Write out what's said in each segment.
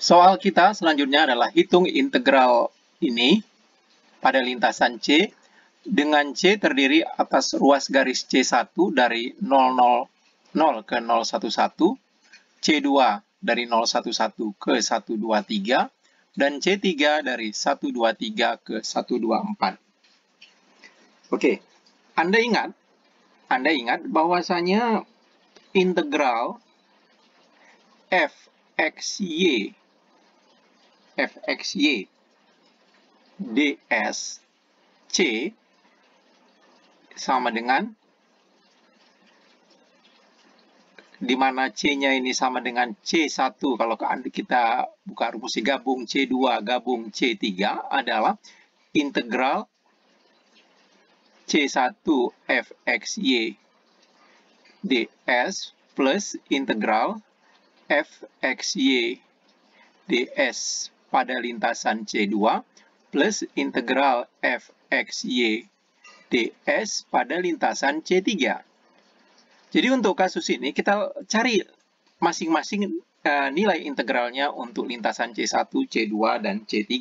Soal kita selanjutnya adalah hitung integral ini pada lintasan C dengan C terdiri atas ruas garis C1 dari 000 ke 011, C2 dari 011 ke 123, dan C3 dari 123 ke 124. Oke, Anda ingat bahwasanya integral fxy ds C sama dengan, di mana C-nya ini sama dengan C1, kalau kita buka rumus gabung C2 gabung C3 adalah integral C1 fxy ds plus integral fxy ds pada lintasan C2 plus integral fxy ds pada lintasan C3. Jadi untuk kasus ini kita cari masing-masing nilai integralnya untuk lintasan C1, C2, dan C3.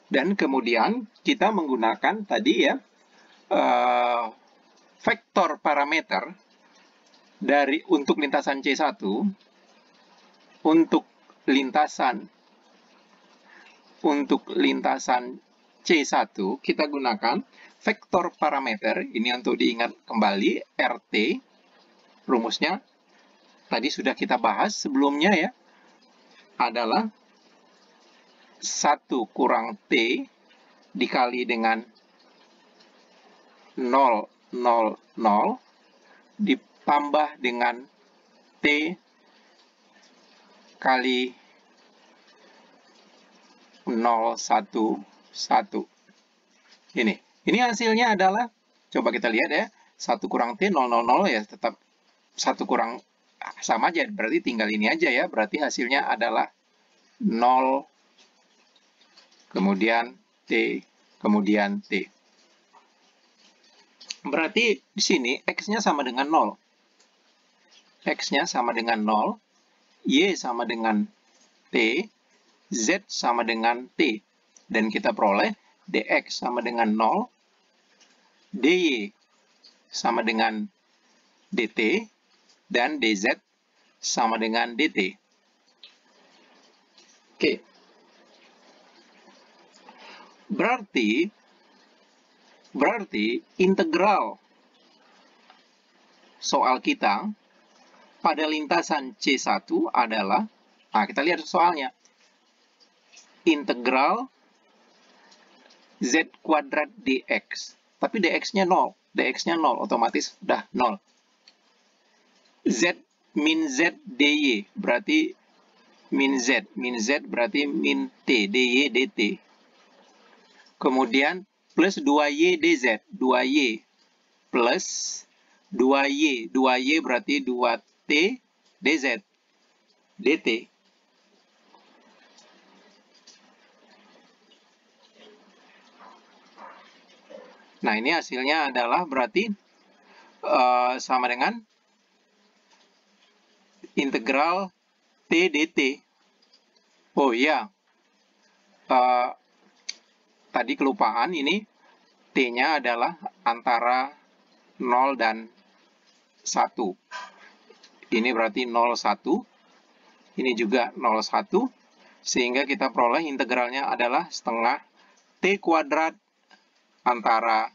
Dan kemudian kita menggunakan tadi ya vektor parameter untuk lintasan C1, untuk lintasan C1 kita gunakan vektor parameter, ini untuk diingat kembali, RT, rumusnya tadi sudah kita bahas sebelumnya ya, adalah 1 kurang T dikali dengan 0, 0, 0, ditambah dengan T kali 0, 1, 1. Ini hasilnya adalah, coba kita lihat ya, 1 kurang T, 0, 0, 0 ya, tetap 1 kurang, sama aja, berarti tinggal ini aja ya, berarti hasilnya adalah 0, kemudian T, kemudian T. Berarti di sini X-nya sama dengan 0. X-nya sama dengan 0, Y sama dengan T, Z sama dengan T. Dan kita peroleh dx sama dengan 0, dy sama dengan dt, dan dz sama dengan dt. Oke. Berarti integral soal kita pada lintasan C1 adalah, nah kita lihat soalnya, integral z kuadrat dx. Tapi dx-nya 0. Dx-nya 0. Otomatis udah 0. Z min z dy. Berarti min z. Min z berarti min t. dy dt. Kemudian plus 2y dz. 2y plus 2y. 2y berarti 2t dz. dt. Nah, ini hasilnya adalah berarti sama dengan integral T dt. Oh iya, tadi kelupaan, ini T-nya adalah antara 0 dan 1. Ini berarti 0, 1. Ini juga 0, 1. Sehingga kita peroleh integralnya adalah setengah T kuadrat antara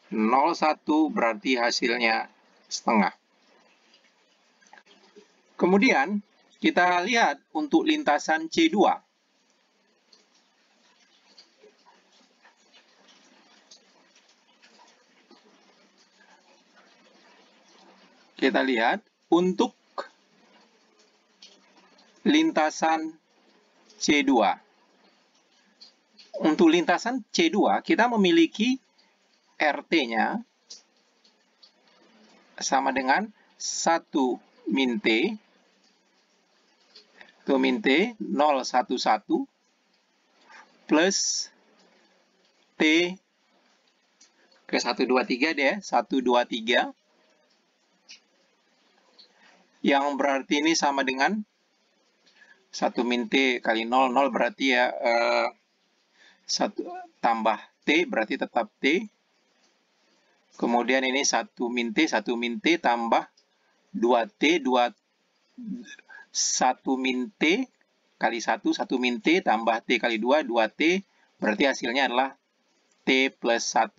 0, 1 berarti hasilnya setengah. Kemudian kita lihat untuk lintasan C2. Kita lihat untuk lintasan C2. Untuk lintasan C2, kita memiliki RT-nya sama dengan 1 min T, itu min T 0, 1, 1, plus T ke 1, 2, 3 deh, 1, 2, 3, yang berarti ini sama dengan 1 min T kali 0, 0 berarti ya 1 tambah T berarti tetap T. Kemudian ini 1 min T tambah 2T, 1 min T kali 1 min T tambah T kali 2, 2T. Berarti hasilnya adalah T plus 1.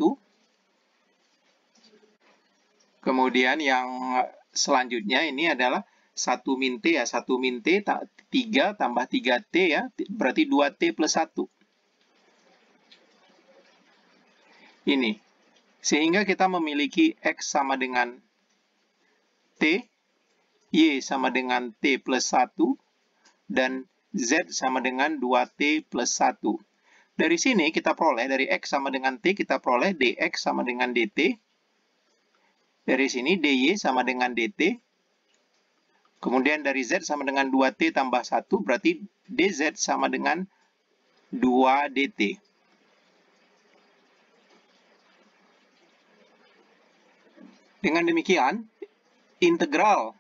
Kemudian yang selanjutnya ini adalah 1 min T ya. 1 min T 3 tambah 3T ya. Berarti 2T plus 1. Ini. Sehingga kita memiliki X sama dengan T, Y sama dengan T plus 1, dan Z sama dengan 2T plus 1. Dari sini kita peroleh, dari X sama dengan T, kita peroleh dX sama dengan dt. Dari sini dy sama dengan dt. Kemudian dari Z sama dengan 2T tambah 1, berarti dz sama dengan 2 dt. Dengan demikian, integral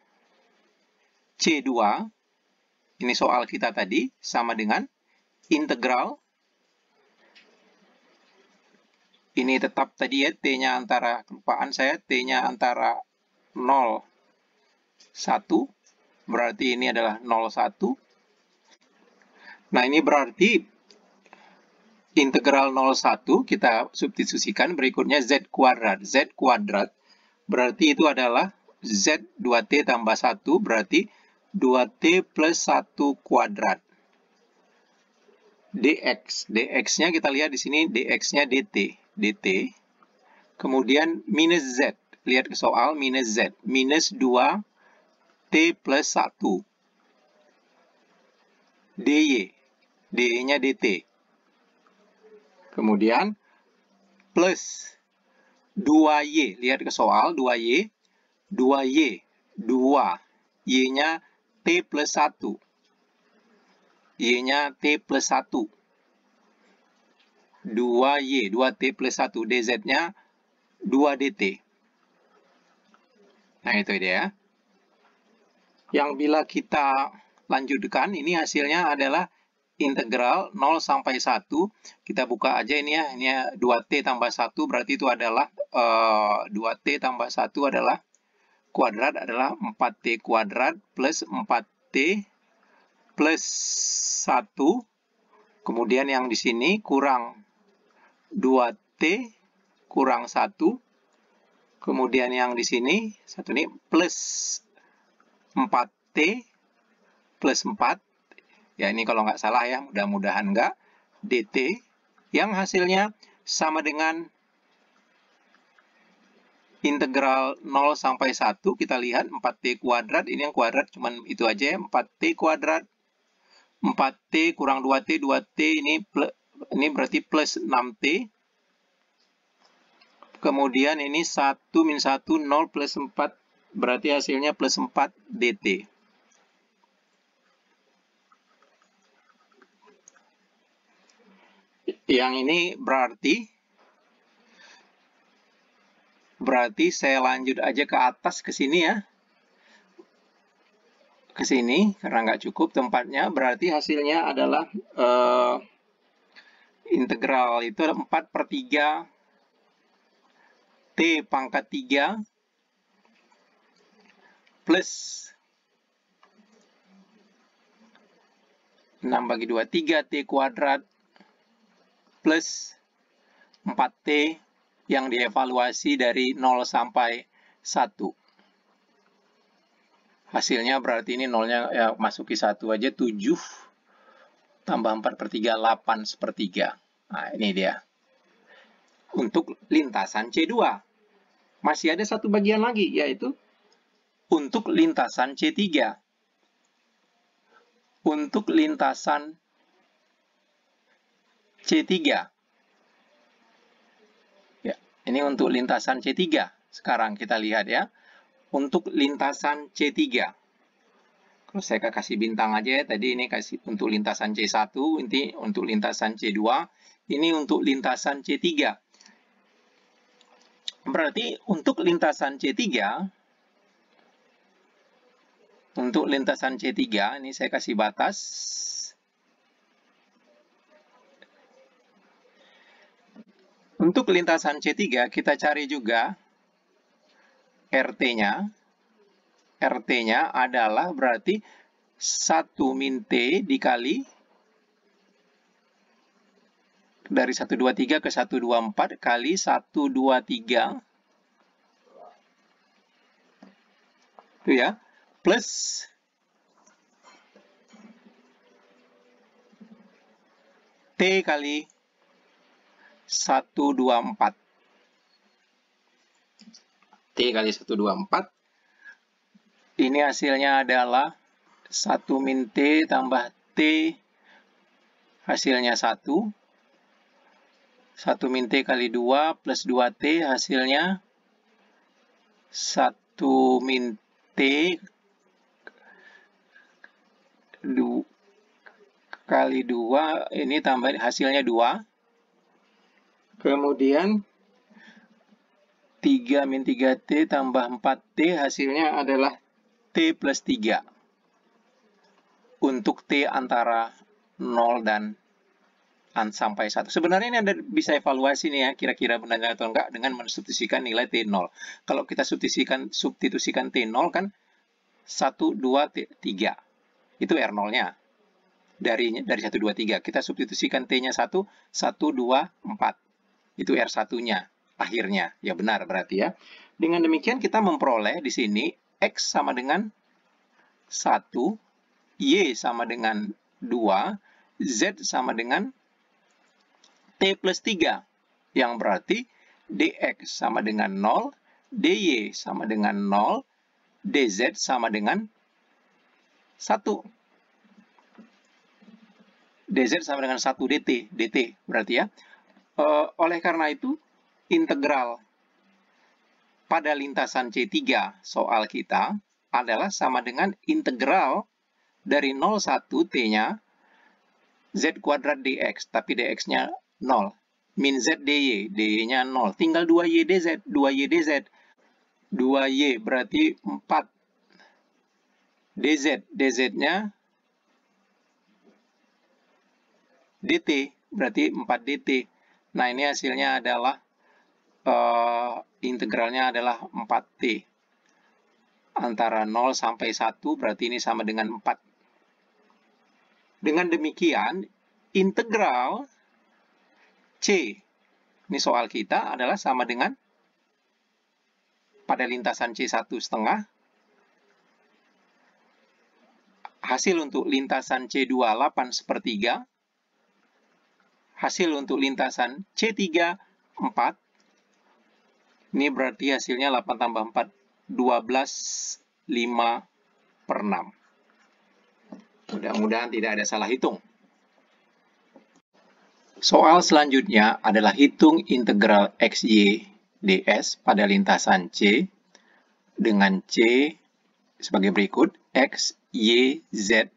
C2, ini soal kita tadi, sama dengan integral, ini tetap tadi ya, T-nya antara, kelupaan saya, T-nya antara 0, 1, berarti ini adalah 0, 1. Nah, ini berarti integral 0, 1, kita substitusikan, berikutnya Z kuadrat. Z kuadrat berarti itu adalah Z 2T tambah 1, berarti 2T plus 1 kuadrat. dx. dx-nya kita lihat di sini, dx-nya dt. dt. Kemudian minus Z. Lihat ke soal, minus Z. Minus 2T plus 1. dy. dy-nya dt. Kemudian plus 2y, lihat ke soal, 2y, 2y, 2, y-nya t plus 1, y-nya t plus 1, 2y, 2t plus 1, dz-nya 2 dt. Nah, itu dia. Yang bila kita lanjutkan, ini hasilnya adalah integral 0 sampai 1, kita buka aja ini ya, ini 2T tambah 1, berarti itu adalah 2T tambah 1 adalah kuadrat, adalah 4T kuadrat plus 4T plus 1, kemudian yang di sini kurang 2T kurang 1, kemudian yang di sini, satu ini plus 4T plus 4, ya ini kalau nggak salah ya, mudah-mudahan nggak, dt, yang hasilnya sama dengan integral 0 sampai 1, kita lihat 4t kuadrat, ini yang kuadrat cuman itu aja ya, 4t kuadrat, 4t kurang 2t, 2t ini berarti plus 6t, kemudian ini 1 min 1, 0 plus 4, berarti hasilnya plus 4 dt. Yang ini berarti saya lanjut aja ke atas ke sini ya. Ke sini karena nggak cukup tempatnya, berarti hasilnya adalah integral itu 4/3 T pangkat 3 plus 6/2 3T kuadrat plus 4T yang dievaluasi dari 0 sampai 1. Hasilnya berarti ini 0-nya ya, masuki 1 aja, 7 tambah 4/3, 8/3. Nah, ini dia. Untuk lintasan C2. Masih ada satu bagian lagi, yaitu untuk lintasan C3. Untuk lintasan C3. Ya, ini untuk lintasan C3. Sekarang kita lihat ya. Untuk lintasan C3. Kalau saya kasih bintang aja ya, tadi ini kasih untuk lintasan C1, ini untuk lintasan C2, ini untuk lintasan C3. Berarti untuk lintasan C3, Untuk lintasan C3, ini saya kasih batas. Untuk lintasan C3, kita cari juga RT-nya. RT-nya adalah berarti 1 min T dikali dari 123 ke 124 kali 123. Itu ya. Plus T kali 124. T kali 124. Ini hasilnya adalah 1 min T tambah T. Hasilnya 1. 1 min T kali 2 plus 2T hasilnya 1 min T kali 2, ini tambah hasilnya 2. Kemudian 3 min 3T tambah 4T hasilnya adalah T plus 3. Untuk T antara 0 dan sampai 1. Sebenarnya ini Anda bisa evaluasi nih ya, kira-kira benar atau enggak dengan mensubstitusikan nilai T0. Kalau kita substitusikan T0 kan 1, 2, 3. Itu R0-nya. Dari 1, 2, 3. Kita substitusikan T-nya 1, 1, 2, 4. Itu R1-nya. Akhirnya. Ya benar berarti ya. Dengan demikian kita memperoleh di sini X sama dengan 1, Y sama dengan 2, Z sama dengan T plus 3, yang berarti dx sama dengan 0, dy sama dengan 0, dz sama dengan 1. dz sama dengan 1 dt berarti ya. Oleh karena itu, integral pada lintasan C3 soal kita adalah sama dengan integral dari 0,1 T-nya Z kuadrat dx, tapi dx-nya 0. Min Z dy, dy-nya 0. Tinggal 2y dz, 2y dz. 2y berarti 4 dz, dz-nya dt, berarti 4 dt. Nah, ini hasilnya adalah integralnya adalah 4t. Antara 0 sampai 1, berarti ini sama dengan 4. Dengan demikian, integral C, ini soal kita, adalah sama dengan pada lintasan C1 setengah. Hasil untuk lintasan C2 8/3. Hasil untuk lintasan C3 4. Ini berarti hasilnya 8 tambah 4, 12, 5/6. Mudah-mudahan tidak ada salah hitung. Soal selanjutnya adalah hitung integral XY ds pada lintasan C dengan C sebagai berikut. X, Y, Z,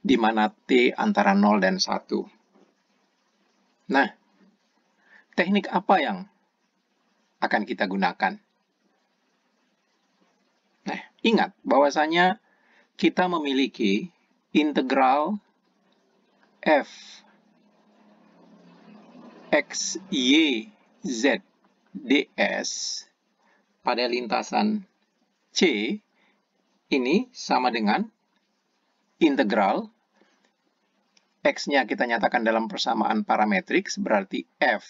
di mana T antara 0 dan 1. Nah, teknik apa yang akan kita gunakan? Nah, ingat bahwasanya kita memiliki integral f X, Y, Z, ds pada lintasan C ini sama dengan integral X-nya kita nyatakan dalam persamaan parametrik, berarti f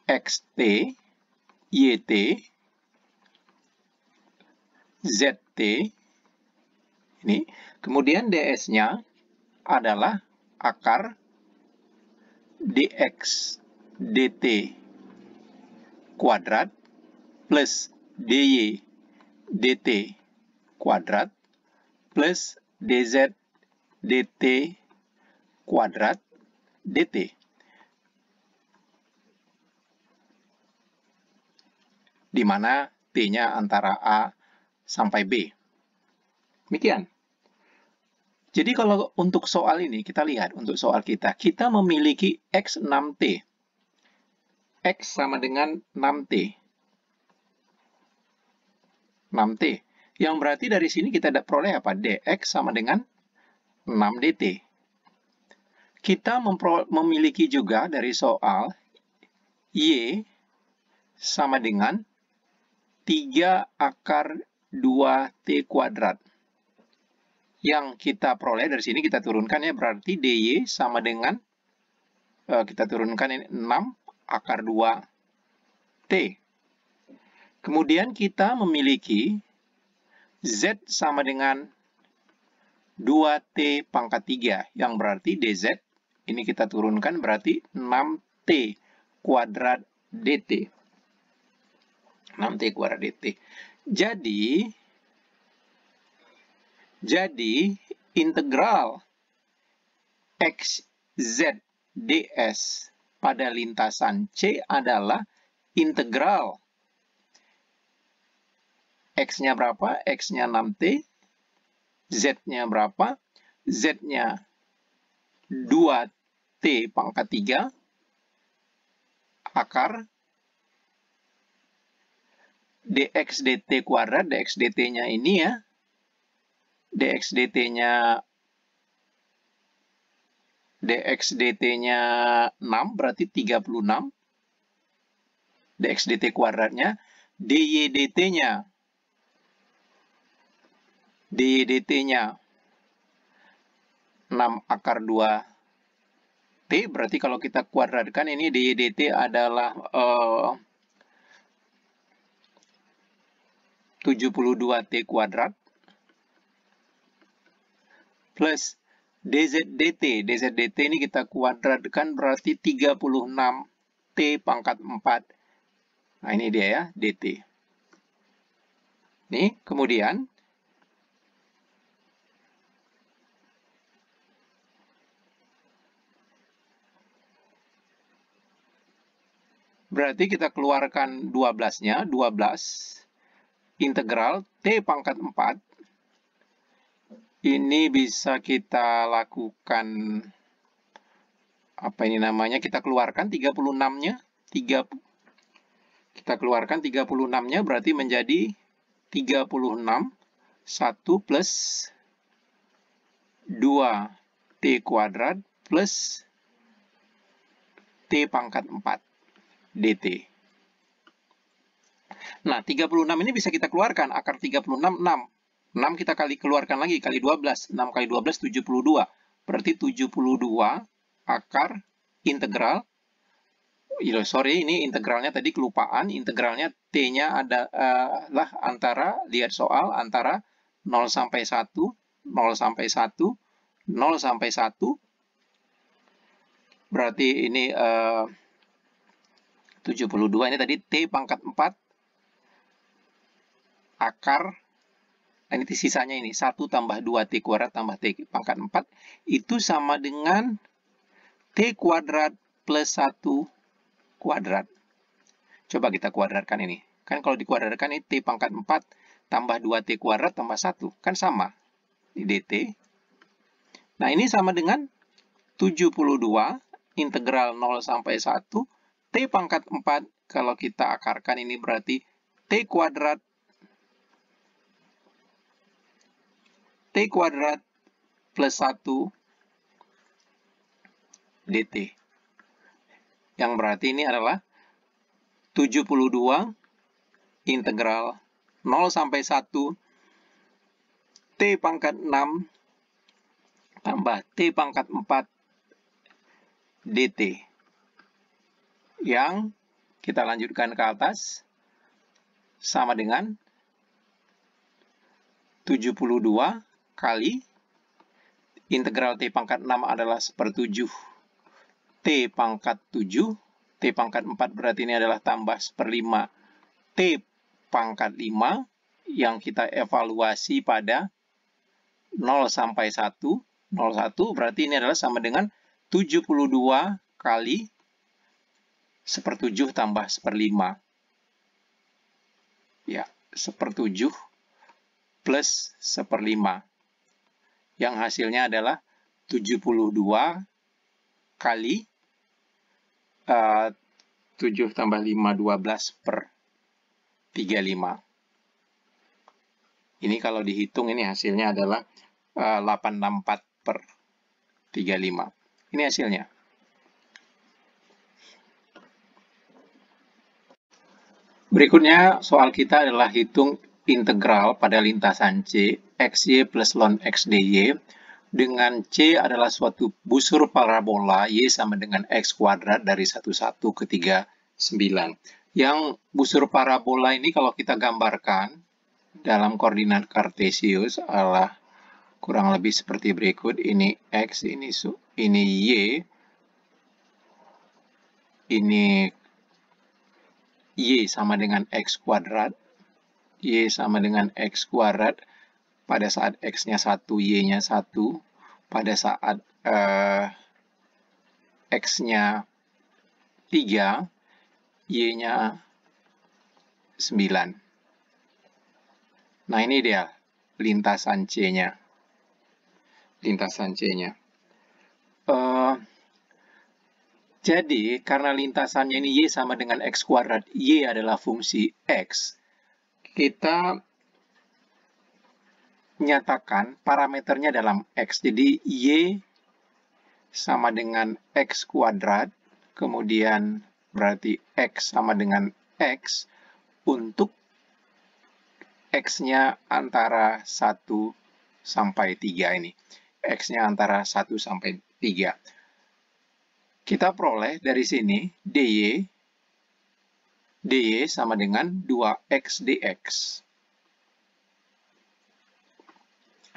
xt, yt, zt, ini. Kemudian ds-nya adalah akar dx dt kuadrat plus dy dt kuadrat plus dz dt kuadrat dt. Di mana t-nya antara a sampai b. Demikian. Jadi kalau untuk soal ini, kita lihat untuk soal kita memiliki X 6T. X sama dengan 6T. 6T. Yang berarti dari sini kita peroleh apa? dx sama dengan 6 dt. Kita memiliki juga dari soal y sama dengan 3 akar 2t kuadrat. Yang kita peroleh dari sini kita turunkan ya, berarti dy sama dengan, kita turunkan ini 6 akar 2t. Kemudian kita memiliki z sama dengan 2t pangkat 3, yang berarti dz, ini kita turunkan berarti 6t kuadrat dt. 6t kuadrat dt. Jadi integral x, z, ds pada lintasan C adalah integral x-nya berapa? X-nya 6t. Z-nya berapa? Z-nya 2t pangkat 3 akar dx dt kuadrat. Dx dt-nya ini ya. Dx dt-nya 6 berarti 36. Dx dt kuadratnya. dy dt-nya 6 akar 2t, berarti kalau kita kuadratkan ini dy dt adalah 72t kuadrat plus dz dt. Dz dt ini kita kuadratkan berarti 36t pangkat 4. Nah ini dia ya, dt. Nih, kemudian berarti kita keluarkan 12-nya, 12 integral t pangkat 4. Ini bisa kita lakukan, apa ini namanya, kita keluarkan 36-nya. Kita keluarkan 36-nya berarti menjadi 36, 1 plus 2t kuadrat plus t pangkat 4 dt. Nah, 36 ini bisa kita keluarkan. Akar 36, 6. 6 kita keluarkan lagi, kali 12. 6 kali 12, 72. Berarti 72 akar integral. Sorry, ini integralnya tadi kelupaan. Integralnya T-nya adalah antara, lihat soal, antara 0 sampai 1, 0 sampai 1, 0 sampai 1. Berarti ini 72, ini tadi T pangkat 4 akar, ini sisanya ini 1 tambah 2T kuadrat tambah T pangkat 4, itu sama dengan T kuadrat plus 1 kuadrat. Coba kita kuadratkan ini. Kan kalau dikuadratkan ini T pangkat 4 tambah 2T kuadrat tambah 1. Kan sama. Ini dt. Nah ini sama dengan 72 integral 0 sampai 1. T pangkat 4, kalau kita akarkan ini berarti T kuadrat plus 1 dt. Yang berarti ini adalah 72 integral 0 sampai 1 T pangkat 6 tambah T pangkat 4 dt. Yang kita lanjutkan ke atas sama dengan 72 kali integral T pangkat 6 adalah 1/7 T pangkat 7. T pangkat 4 berarti ini adalah tambah 1/5 T pangkat 5 yang kita evaluasi pada 0 sampai 1. 0,1 berarti ini adalah sama dengan 72 kali 1/7 tambah 1/5. Ya, 1/7 plus 1/5. Yang hasilnya adalah 72 kali 7 tambah 5, 12/35. Ini kalau dihitung ini hasilnya adalah 864/35. Ini hasilnya. Berikutnya soal kita adalah hitung integral pada lintasan C, xy plus ln x dy, dengan C adalah suatu busur parabola y sama dengan x kuadrat dari 11 ke 39. Yang busur parabola ini kalau kita gambarkan dalam koordinat kartesius adalah kurang lebih seperti berikut. Ini x, ini y, ini y sama dengan x kuadrat, y sama dengan x kuadrat pada saat x-nya 1, y-nya 1, pada saat x-nya 3, y-nya 9. Nah, ini dia lintasan C-nya. Lintasan C-nya. Jadi, karena lintasannya ini y sama dengan x kuadrat, y adalah fungsi x, kita nyatakan parameternya dalam x. Jadi, y sama dengan x kuadrat, kemudian berarti x sama dengan x, untuk x-nya antara 1 sampai 3 ini. X-nya antara 1 sampai 3. Kita peroleh dari sini dy sama dengan 2x dx.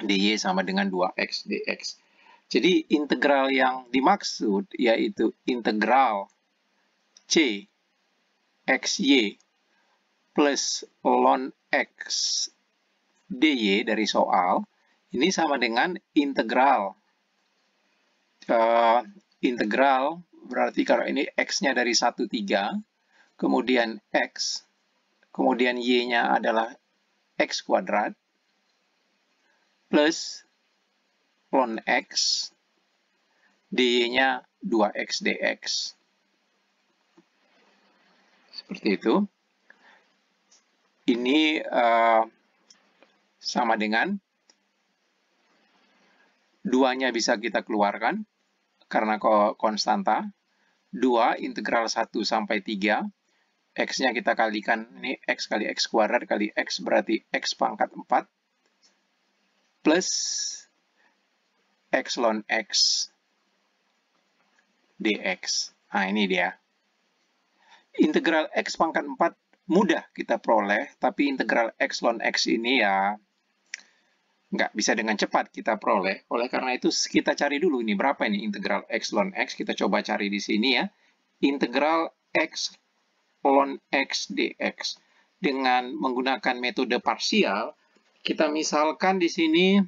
dy sama dengan 2x dx. Jadi integral yang dimaksud yaitu integral c xy plus ln x dy dari soal, ini sama dengan integral. Integral berarti kalau ini x-nya dari 1, 3, kemudian x, kemudian y-nya adalah x kuadrat, plus ln x, dy-nya 2x dx. Seperti itu. Ini sama dengan 2-nya bisa kita keluarkan karena konstanta. 2 integral 1 sampai 3. X-nya kita kalikan, ini x kali x kuadrat kali x berarti x pangkat 4. Plus x ln x dx. Nah, ini dia. Integral x pangkat 4 mudah kita peroleh, tapi integral x ln x ini ya nggak bisa dengan cepat kita peroleh. Oleh karena itu kita cari dulu ini berapa ini integral x ln x. Kita coba cari di sini ya. Integral x ln x dx. Dengan menggunakan metode parsial, kita misalkan di sini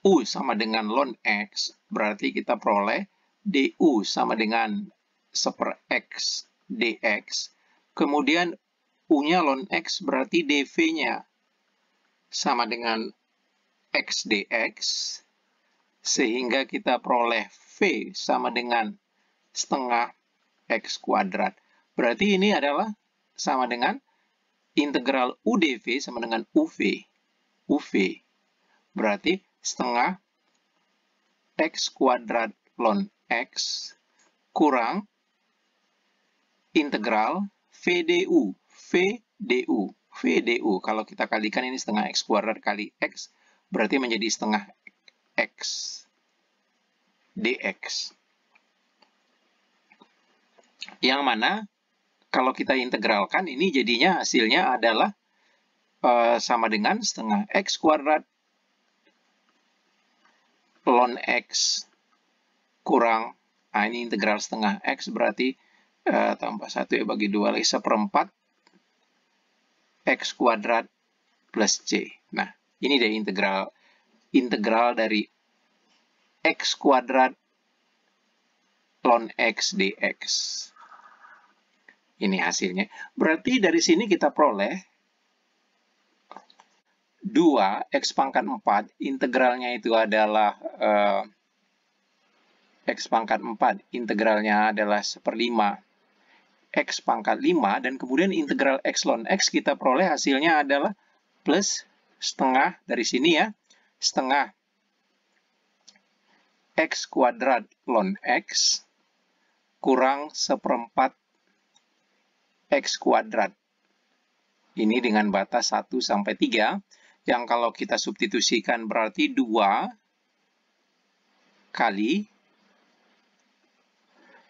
u sama dengan ln x, berarti kita peroleh du sama dengan 1/x dx. Kemudian u-nya ln x berarti dv-nya sama dengan x dx, sehingga kita peroleh v sama dengan setengah x kuadrat. Berarti ini adalah sama dengan integral u dv sama dengan uv. uv berarti setengah x kuadrat ln x kurang integral v du. Kalau kita kalikan ini setengah x kuadrat kali x, berarti menjadi setengah x dx. Yang mana kalau kita integralkan ini jadinya hasilnya adalah sama dengan setengah x kuadrat ln x kurang, nah ini integral setengah x berarti tambah 1 ya bagi 2 lagi 1/4 x kuadrat plus c. Nah, ini dia integral dari x kuadrat ln x dx. Ini hasilnya. Berarti dari sini kita peroleh 2x pangkat 4, integralnya itu adalah x pangkat 4, integralnya adalah 1/5 x pangkat 5, dan kemudian integral x ln x kita peroleh hasilnya adalah plus setengah dari sini ya, setengah X kuadrat ln X kurang seperempat X kuadrat. Ini dengan batas 1 sampai 3, yang kalau kita substitusikan berarti 2 kali,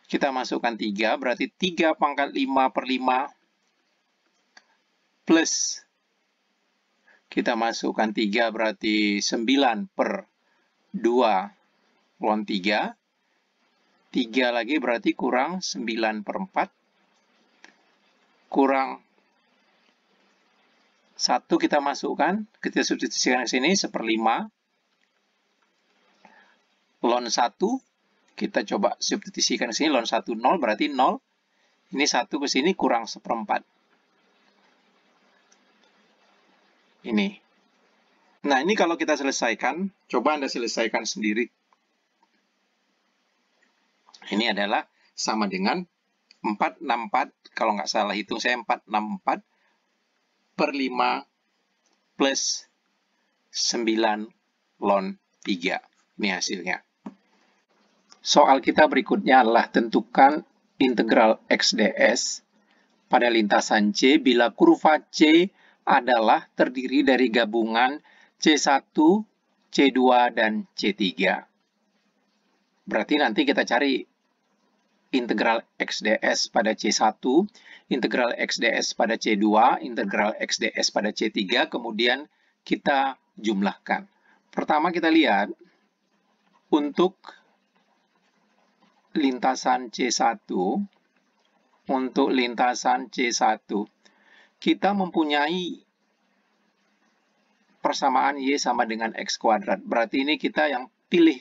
kita masukkan 3, berarti 3 pangkat 5 per 5, plus, kita masukkan 3, berarti 9 per 2 ln 3, 3 lagi berarti kurang 9 per 4, kurang 1 kita masukkan, kita substitusikan ke sini, 1/5. Ln 1, kita coba substitusikan ke sini, ln 1, 0, berarti 0. Ini 1 ke sini kurang 1/4. Ini. Nah, ini kalau kita selesaikan, coba Anda selesaikan sendiri. Ini adalah sama dengan 464, kalau nggak salah hitung saya 464 per 5 plus 9 ln 3. Ini hasilnya. Soal kita berikutnya adalah tentukan integral x ds pada lintasan C bila kurva C adalah terdiri dari gabungan C1, C2, dan C3. Berarti nanti kita cari integral x ds pada C1, integral x ds pada C2, integral x ds pada C3, kemudian kita jumlahkan. Pertama kita lihat, untuk lintasan C1, kita mempunyai persamaan Y sama dengan X kuadrat. Berarti ini kita yang pilih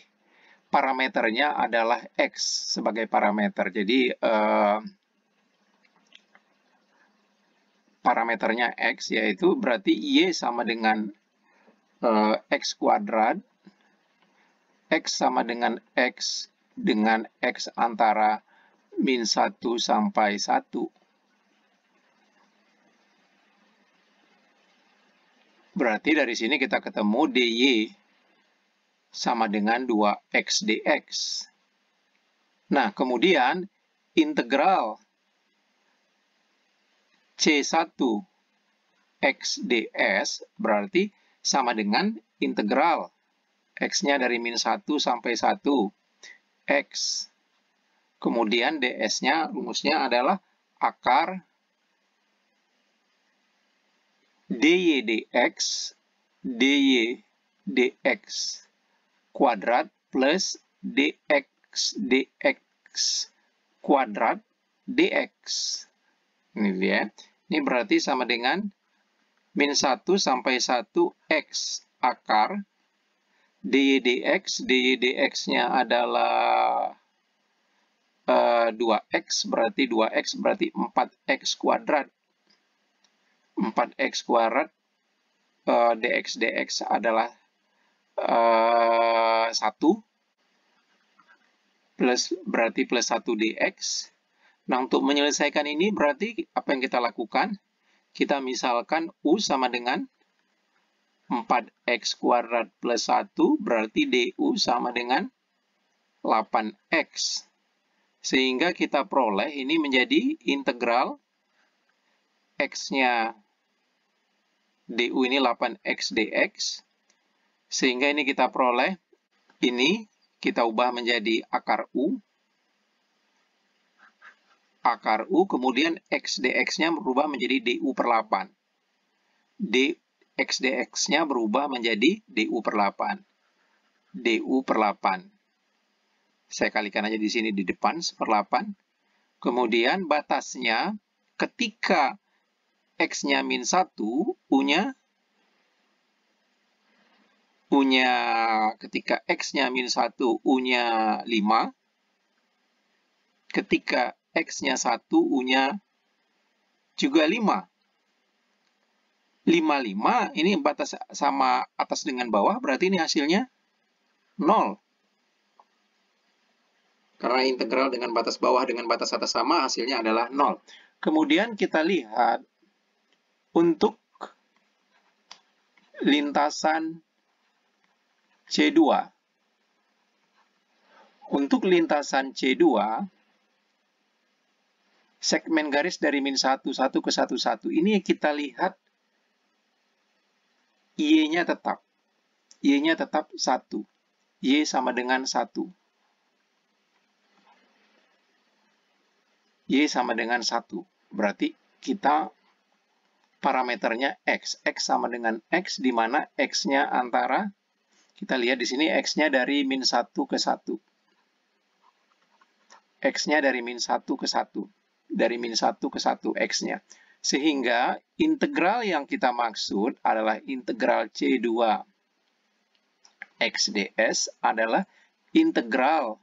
parameternya adalah X sebagai parameter. Jadi, parameternya X, yaitu berarti Y sama dengan X kuadrat. X sama dengan X antara min 1 sampai 1. Berarti dari sini kita ketemu dy sama dengan 2x dx. Nah, kemudian integral C1 x ds berarti sama dengan integral x-nya dari min 1 sampai 1 x. Kemudian ds-nya, rumusnya adalah akar dy dx kuadrat plus dx kuadrat dx. Ini dia. Ini berarti sama dengan min 1 sampai 1 x akar dy dx-nya adalah 2x, berarti 4x kuadrat. 4x kuadrat dx adalah 1 berarti plus 1 dx. Nah, untuk menyelesaikan ini berarti apa yang kita lakukan? Kita misalkan U sama dengan 4x kuadrat plus 1 berarti du sama dengan 8x. Sehingga kita peroleh ini menjadi integral x-nya du ini 8x dx. Sehingga ini kita peroleh, ini kita ubah menjadi akar U. Akar U, kemudian x dx-nya berubah menjadi du per 8. X dx-nya berubah menjadi du per 8. Du per 8. Saya kalikan aja di sini di depan, 1/8. Kemudian batasnya ketika x-nya min 1, U-nya ketika x-nya min 1, U-nya 5. Ketika x-nya 1, U-nya juga 5. 5, ini batas sama atas dengan bawah, berarti ini hasilnya 0. Karena integral dengan batas bawah dengan batas atas sama, hasilnya adalah 0. Kemudian kita lihat untuk lintasan C2. Untuk lintasan C2, segmen garis dari min 1, 1 ke 1, 1. Ini kita lihat Y-nya tetap. Y-nya tetap 1. Y sama dengan 1. Y sama dengan 1. Berarti kita parameternya X. X sama dengan X, di mana X-nya antara, kita lihat di sini X-nya dari min 1 ke 1. X-nya dari min 1 ke 1. Dari min 1 ke 1 X-nya. Sehingga integral yang kita maksud adalah integral C2 X ds adalah integral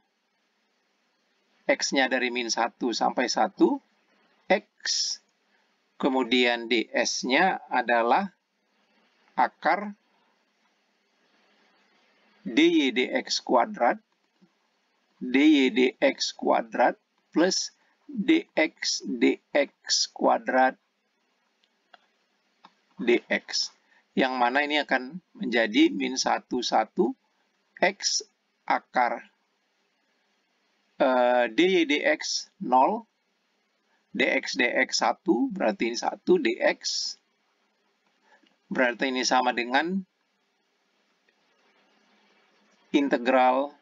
X-nya dari min 1 sampai 1 X. Kemudian ds-nya adalah akar dy dx kuadrat plus dx dx kuadrat dx. Yang mana ini akan menjadi min 1, 1 x akar dy dx 0, dx dx 1, berarti ini 1 dx. Berarti ini sama dengan integral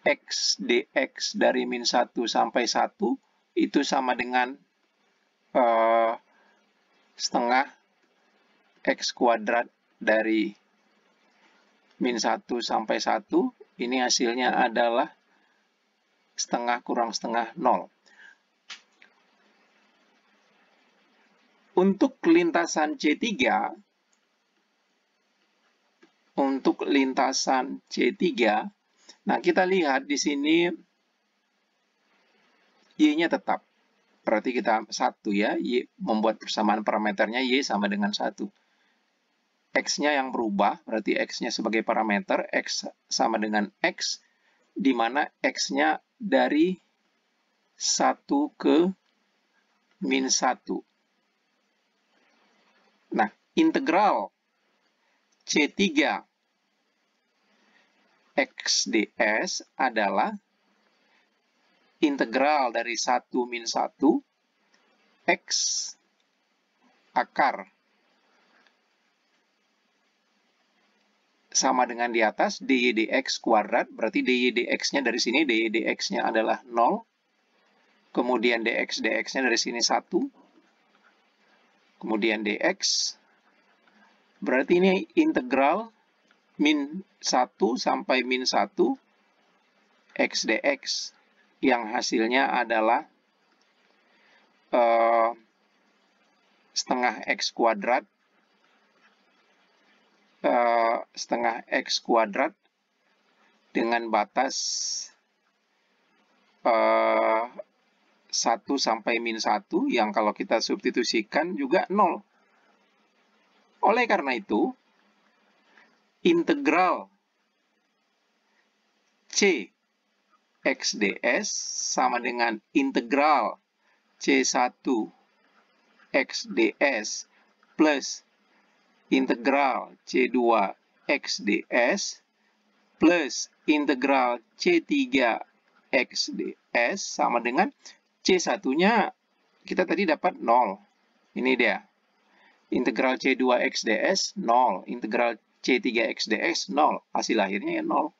x dx dari min 1 sampai 1 itu sama dengan setengah x kuadrat dari min 1 sampai 1. Ini hasilnya adalah setengah kurang setengah 0. Untuk lintasan C3, nah kita lihat di sini Y-nya tetap. Berarti kita 1 ya, Y, membuat persamaan parameternya Y sama dengan 1. X-nya yang berubah, berarti X-nya sebagai parameter, X sama dengan X, di mana X-nya dari 1 ke min 1. Nah, integral C3 X ds adalah integral dari 1 min 1 X akar sama dengan di atas dy dx kuadrat, berarti dy dx-nya dari sini, dy dx-nya adalah 0, kemudian dx dx-nya dari sini 1, kemudian dx, berarti ini integral min 1 sampai min 1 x dx, yang hasilnya adalah setengah x kuadrat dengan batas 1 sampai min 1 yang kalau kita substitusikan juga 0. Oleh karena itu, integral C X ds sama dengan integral C1 X ds plus integral C2 X ds plus integral C3 X ds sama dengan C1-nya kita tadi dapat 0. Ini dia. Integral C2 X ds 0, integral C3 X ds 0. Hasil akhirnya ya 0.